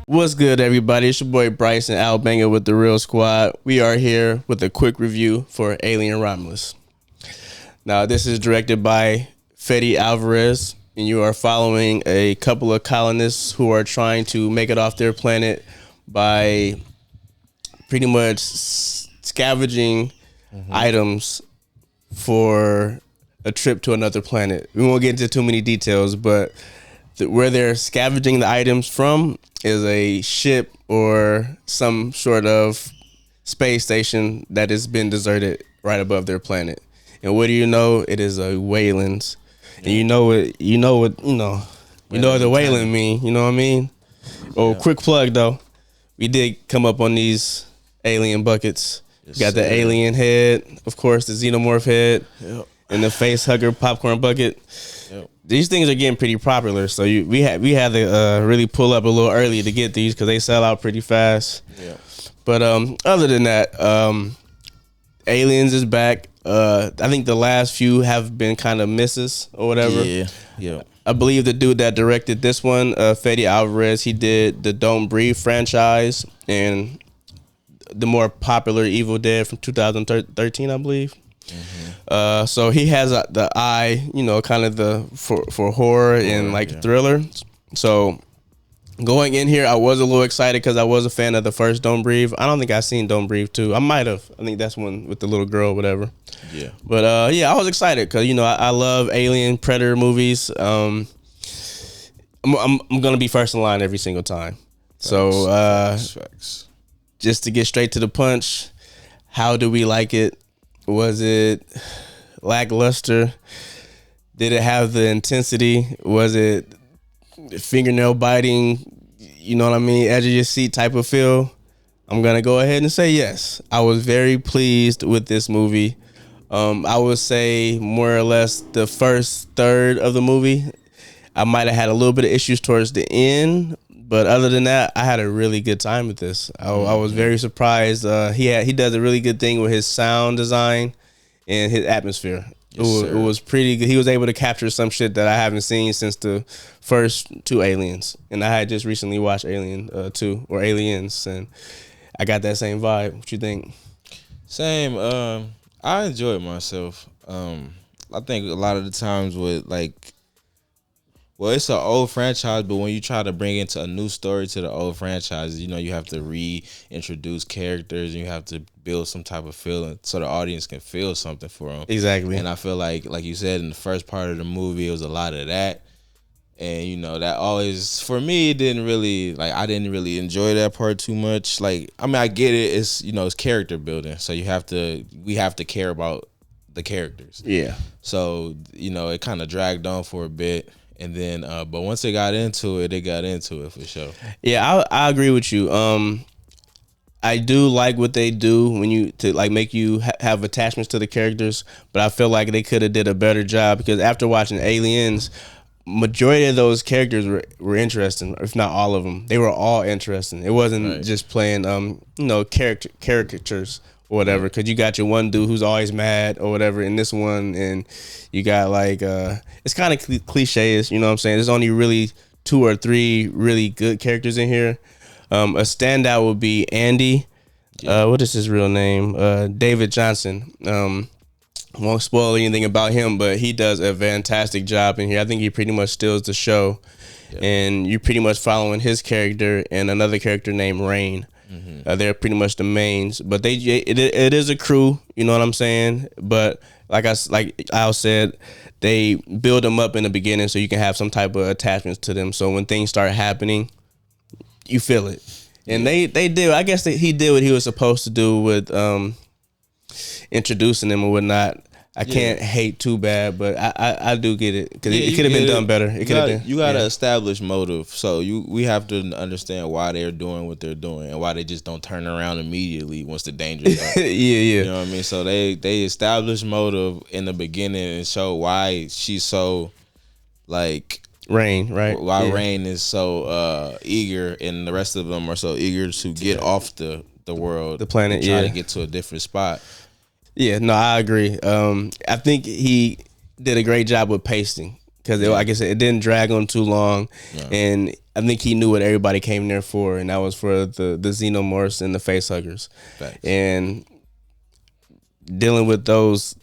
What's good, everybody? It's your boy Bryce and Al Banger with the Real Squad. We are here with a quick review for Alien Romulus. Now, this is directed by Fede Alvarez, and you are following a couple of colonists who are trying to make it off their planet by pretty much scavenging items for a trip to another planet. We won't get into too many details, but where they're scavenging the items from is a ship or some sort of space station that has been deserted right above their planet. And what do you know? It is a Wayland's. And you know what the Wayland mean, you know what I mean? Oh, quick plug though. We did come up on these alien buckets. Yes, got the alien head, of course, the xenomorph head, and the face hugger popcorn bucket. Yep. These things are getting pretty popular, so we had to really pull up a little early to get these because they sell out pretty fast. Yeah. But other than that, Aliens is back. I think the last few have been kind of misses or whatever. Yeah. I believe the dude that directed this one, Fede Alvarez, he did the Don't Breathe franchise and the more popular Evil Dead from 2013, I believe. Mm-hmm. So he has the eye, kind of for horror and thriller. So going in here, I was a little excited because I was a fan of the first Don't Breathe. I don't think I've seen Don't Breathe 2. I might have. I think that's one with the little girl, or whatever. Yeah. But I was excited because I love Alien Predator movies. I'm gonna be first in line every single time. Facts. Just to get straight to the punch, how do we like it? Was it lackluster? Did it have the intensity? Was it fingernail biting? You know what I mean? Edge of your seat type of feel? I'm going to go ahead and say yes. I was very pleased with this movie. I would say more or less the first third of the movie. I might have had a little bit of issues towards the end. But other than that, I had a really good time with this. I was very surprised. He does a really good thing with his sound design and his atmosphere. It was pretty good. He was able to capture some shit that I haven't seen since the first two Aliens. And I had just recently watched Alien 2 or Aliens, and I got that same vibe. What you think? Same. I enjoyed myself. I think a lot of the times with it's an old franchise, but when you try to bring into a new story to the old franchise, you have to reintroduce characters and you have to build some type of feeling so the audience can feel something for them. Exactly. And I feel like you said, in the first part of the movie, it was a lot of that. And, that always, for me, it didn't really, I didn't really enjoy that part too much. I get it. It's, it's character building. So we have to care about the characters. Yeah. So, it kind of dragged on for a bit. And then, but once they got into it for sure. Yeah, I agree with you. I do like what they do when make you have attachments to the characters, but I feel like they could have did a better job because after watching Aliens, majority of those characters were interesting, if not all of them. They were all interesting. It wasn't just playing caricatures or whatever, because you got your one dude who's always mad or whatever in this one, and you got it's kind of cliches, you know what I'm saying? There's only really 2 or 3 really good characters in here. A standout would be Andy. What is his real name? David Johnson. Won't spoil anything about him, but he does a fantastic job in here. I think he pretty much steals the show, and you're pretty much following his character and another character named Rain. Mm-hmm. They're pretty much the mains, but it is a crew, you know what I'm saying? But like Al said, they build them up in the beginning so you can have some type of attachments to them. So when things start happening, you feel it. And they did. I guess he did what he was supposed to do with introducing them or whatnot. I can't hate too bad, but I do get it because it could have been done better. You got to establish motive, so we have to understand why they're doing what they're doing and why they just don't turn around immediately once the danger's up. You know what I mean? So they establish motive in the beginning and show why she's so Rain, right? Why Rain is so eager, and the rest of them are so eager to get off the world, the planet, and try to get to a different spot. Yeah, no, I agree. I think he did a great job with pacing because, like I said, it didn't drag on too long, and I think he knew what everybody came there for, and that was for the xenomorphs and the face huggers. Facts. And dealing with those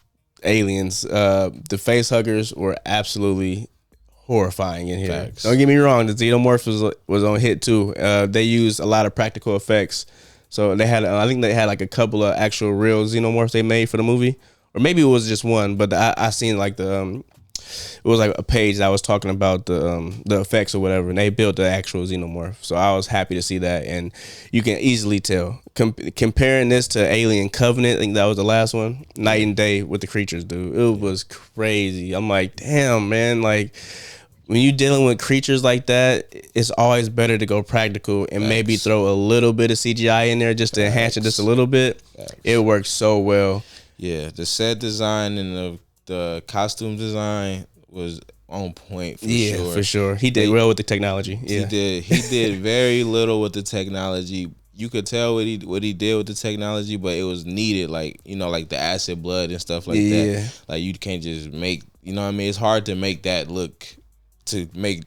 aliens, the face huggers were absolutely horrifying in here. Facts. Don't get me wrong, the xenomorph was on hit too. They used a lot of practical effects. So they had, I think they had like a couple of actual real xenomorphs they made for the movie, or maybe it was just one. But I seen like it was like a page that was talking about the effects or whatever, and they built the actual xenomorph. So I was happy to see that, and you can easily tell. Comparing this to Alien Covenant, I think that was the last one, night and day with the creatures, dude. It was crazy. I'm like, damn, man, like, when you're dealing with creatures like that, it's always better to go practical and maybe throw a little bit of CGI in there just to enhance it just a little bit. It works so well. Yeah, the set design and the costume design was on point for sure. Yeah, for sure. He did well with the technology. Yeah. He did very little with the technology. You could tell what he did with the technology, but it was needed, like, you know, like the acid blood and stuff like that. Like, you can't just make, you know what I mean? It's hard to make that look, to make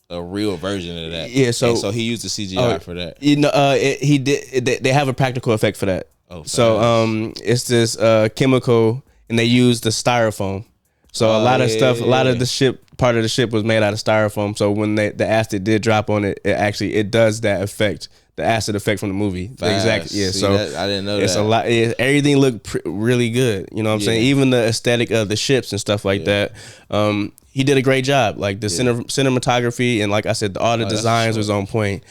a real version of that. Yeah, so he used the CGI for that. You know, he did. They have a practical effect for that. Oh, so it's this chemical, and they use the styrofoam. So a lot of stuff, a lot of the part of the ship was made out of styrofoam. So when the acid did drop on it, it does that effect, the acid effect from the movie. Exactly. Yeah. So I didn't know it's that. a lot. Everything looked really good. You know what I'm saying? Even the aesthetic of the ships and stuff like that. He did a great job. Like the cinematography and, like I said, all the designs was on point.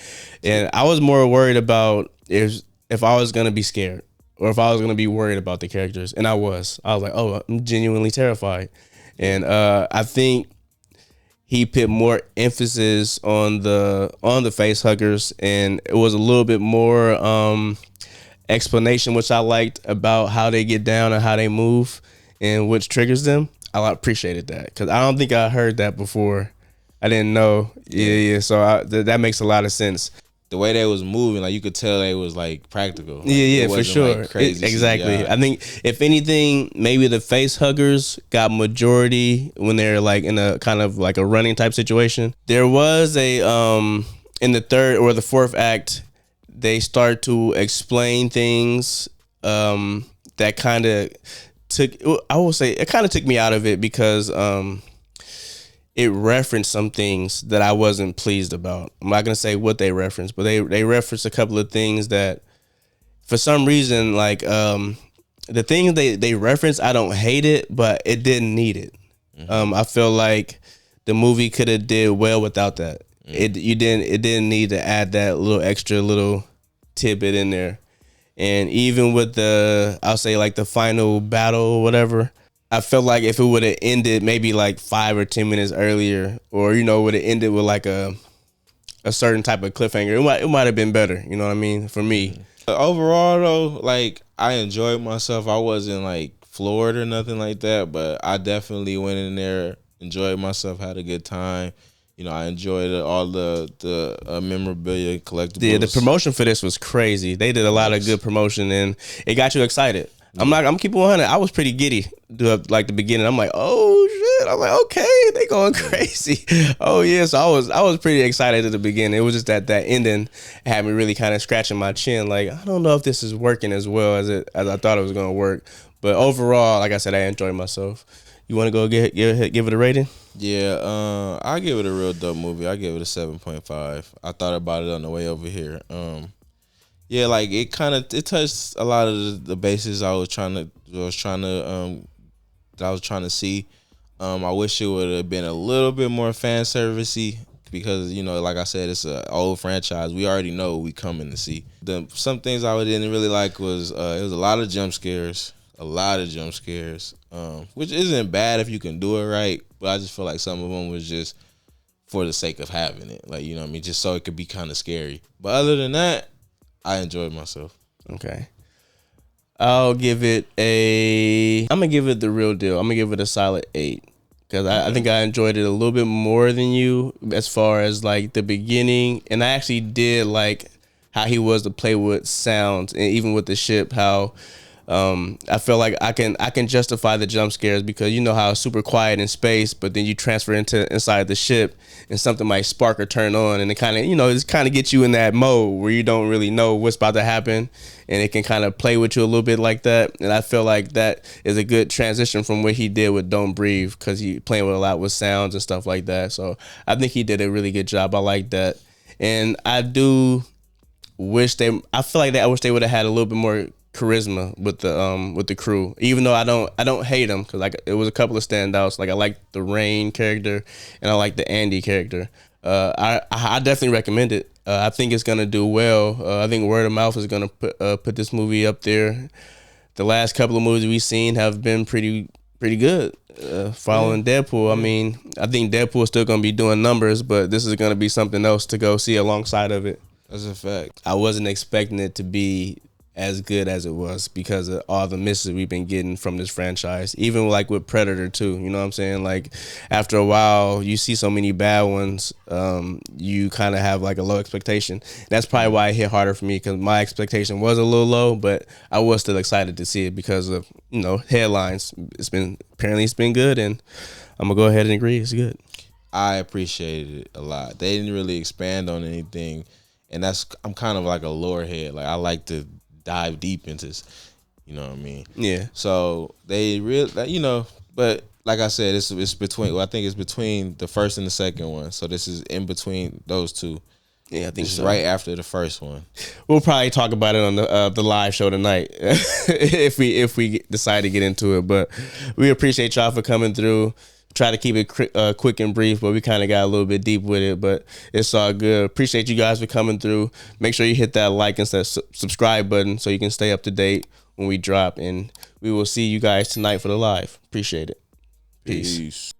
And I was more worried about if I was gonna be scared or if I was gonna be worried about the characters, and I was like, oh, I'm genuinely terrified. And I think he put more emphasis on the face huggers, and it was a little bit more explanation, which I liked, about how they get down and how they move and which triggers them. I appreciated that because I don't think I heard that before. I didn't know. Yeah. So that makes a lot of sense. The way they was moving, like, you could tell they was like practical. Like, yeah, for sure. Like crazy exactly. CGI. I think if anything, maybe the face huggers got majority when they're like in a kind of like a running type situation. There was a in the third or the fourth act, they start to explain things that kind of I will say it kind of took me out of it because it referenced some things that I wasn't pleased about. I'm not gonna say what they referenced, but they referenced a couple of things that, for some reason, like the things they referenced, I don't hate it, but it didn't need it. I feel like the movie could have did well without that. It didn't need to add that little extra little tidbit in there. And even with I'll say like the final battle or whatever, I felt like if it would have ended maybe like 5 or 10 minutes earlier, or, you know, would have ended with like a certain type of cliffhanger, it might have been better. You know what I mean? For me. Overall, though, like, I enjoyed myself. I wasn't like floored or nothing like that, but I definitely went in there, enjoyed myself, had a good time. You know, I enjoyed all the memorabilia, collectibles. Yeah, the promotion for this was crazy. They did a lot of good promotion, and it got you excited. I'm keeping 100. I was pretty giddy like the beginning. I'm like, oh shit. I'm like, okay, they going crazy. Oh yeah. So I was pretty excited at the beginning. It was just that ending had me really kind of scratching my chin. Like, I don't know if this is working as well as I thought it was gonna work. But overall, like I said, I enjoyed myself. You want to go give it a rating? Yeah, I give it a real dope movie. I give it a 7.5. I thought about it on the way over here. Yeah, like it touched a lot of the bases I was trying to see. I wish it would have been a little bit more fan servicey because, you know, like I said, it's an old franchise. We already know what we coming to see. Some things I didn't really like was it was a lot of jump scares, which isn't bad if you can do it right. But I just feel like some of them was just for the sake of having it, like, you know what I mean, just so it could be kind of scary. But other than that, I enjoyed myself. Okay. I'm gonna give it the real deal. I'm gonna give it a solid 8 because I think I enjoyed it a little bit more than you as far as like the beginning, and I actually did like how he was to play with sounds and even with the ship, how I feel like I can justify the jump scares because you know how it's super quiet in space, but then you transfer into inside the ship and something might spark or turn on, and it kind of it's kind of gets you in that mode where you don't really know what's about to happen, and it can kind of play with you a little bit like that. And I feel like that is a good transition from what he did with Don't Breathe, because he playing with a lot with sounds and stuff like that. So I think he did a really good job. I like that, and I do wish I feel like I wish they would have had a little bit more charisma with the crew, even though I don't hate them, because like it was a couple of standouts. Like I like the Rain character and I like the Andy character. I definitely recommend it. I think it's gonna do well. I think word of mouth is gonna put this movie up there. The last couple of movies we've seen have been pretty good. Following Deadpool, I mean, I think Deadpool is still gonna be doing numbers, but this is gonna be something else to go see alongside of it. That's a fact. I wasn't expecting it to be as good as it was because of all the misses we've been getting from this franchise. Even like with Predator 2, you know what I'm saying? Like after a while, you see so many bad ones, you kind of have like a low expectation. That's probably why it hit harder for me, because my expectation was a little low, but I was still excited to see it because of headlines. It's been good, and I'm gonna go ahead and agree it's good. I appreciated it a lot. They didn't really expand on anything, and I'm kind of like a lore head. Like I like to dive deep into this, you know what I mean? Yeah. So they really, but like I said, it's between. Well, I think it's between the first and the second one. So this is in between those two. Yeah, I think it's so. Right after the first one. We'll probably talk about it on the live show tonight if we decide to get into it. But we appreciate y'all for coming through. Try to keep it quick and brief, but we kind of got a little bit deep with it, but it's all good. Appreciate you guys for coming through. Make sure you hit that like and subscribe button so you can stay up to date when we drop, and we will see you guys tonight for the live. Appreciate it. Peace.